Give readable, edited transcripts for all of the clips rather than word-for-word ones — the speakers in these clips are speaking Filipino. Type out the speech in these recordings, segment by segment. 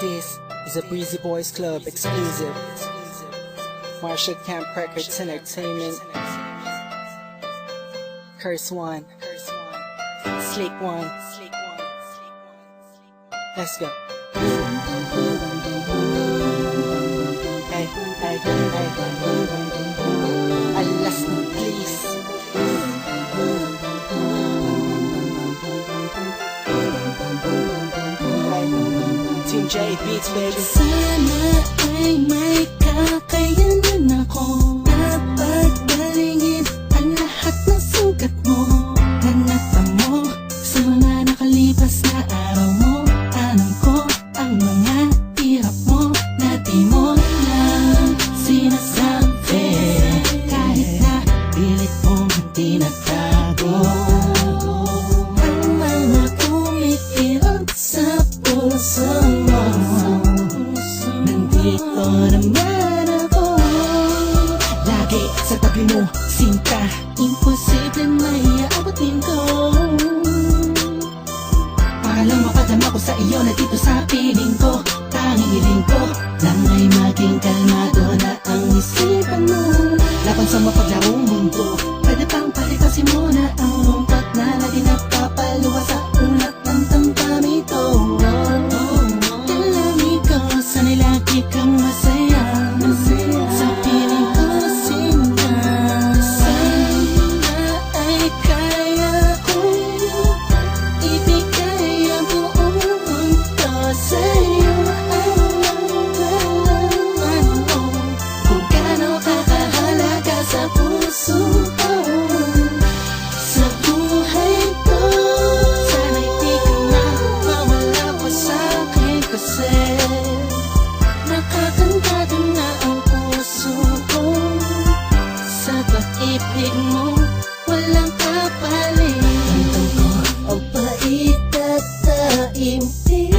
This is a Breezy Boys Club exclusive. Marshall Camp Records Entertainment. Curse One. Slick One. Let's go. Hey, hey, hey. Alas, please. Team J Beats, baby. Sana ay may kakayanan ako na pagbalingin ang lahat ng sugat mo. Hanapan mo sa mga nakalipas na araw mo. Alam ko ang mga hirap mo na di mo lang sinasabi. Kahit na pilit mong tinatago ang mga kumikiram sa puso mo. Nandito naman ako, lagi sa tabi mo, sinta. Imposible may aabutin ko. Para lang mapadama ko sa iyo na dito sa piling ko. Tanging hiling ko lang ay maging kalmado na ang isipan mo. Laban sa mapaglarong mundo, pwede pang palikasin mo na ang lungkot na lagi napapaluwa sa ulat ng tamtamito. Dalangin ko sana'y lagi kang masaya. Sa piling ko sinta. Sana ay kaya kong ibigay ang buong mundo sa'yo. Alam mo kung gaano kakahalaga sa puso ko, sa buhay ko. Sana'y di ka na mawala pa sa'kin kasi nakakantado na ang puso ko. Sa pag-ibig mo, walang kapalit. Tandang ko ang pait at taimtim.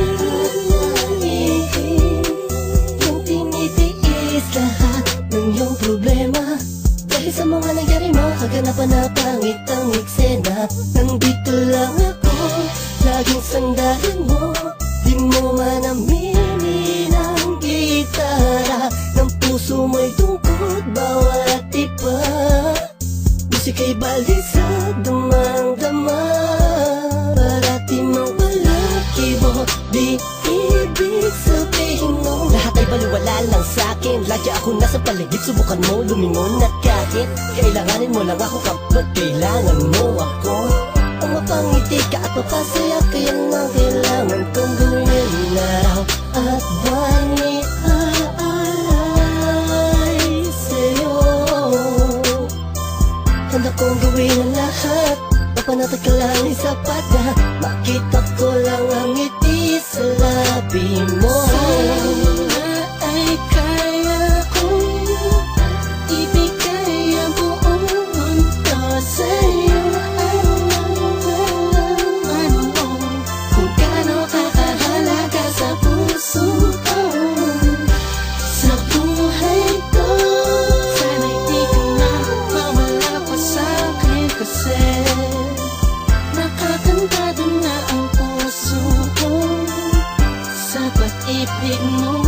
Yung tinitiis lahat ng iyong problema. Dahil sa mga nangyari mo, kaganapan na pangit ang eksena. Nandito lang ako, laging sandalan mo. Di mo man aminin ang gitara ng puso mo'y tungkod bawat iba. Musika'y balisag, damang-dama. Parati mawala kibo, di ibig sabihin mo lahat ay baliwala lang sa'kin. Lagi ako nasa paligid, subukan mo lumingon na kahit kailanganin mo lang ako kapag kailangan mo ako. Ang mapangiti ka at mapasaya, kaya nga kailangan kong gawin araw at buwan ni aalay sa'yo. Handa kong gawin ang lahat, mapanatag ka lang ay sapat na makita ko lang ang ngiti sa labi mo. Sana ay kaya kong ibigay ang buong mundo sa'yo. Alam mo kung gaano kakahalaga sa puso ko, sa buhay ko. Sana'y di ka na mawala pa sa'kin kasi nakakantado na ang puso ko. Sa pag-ibig mo,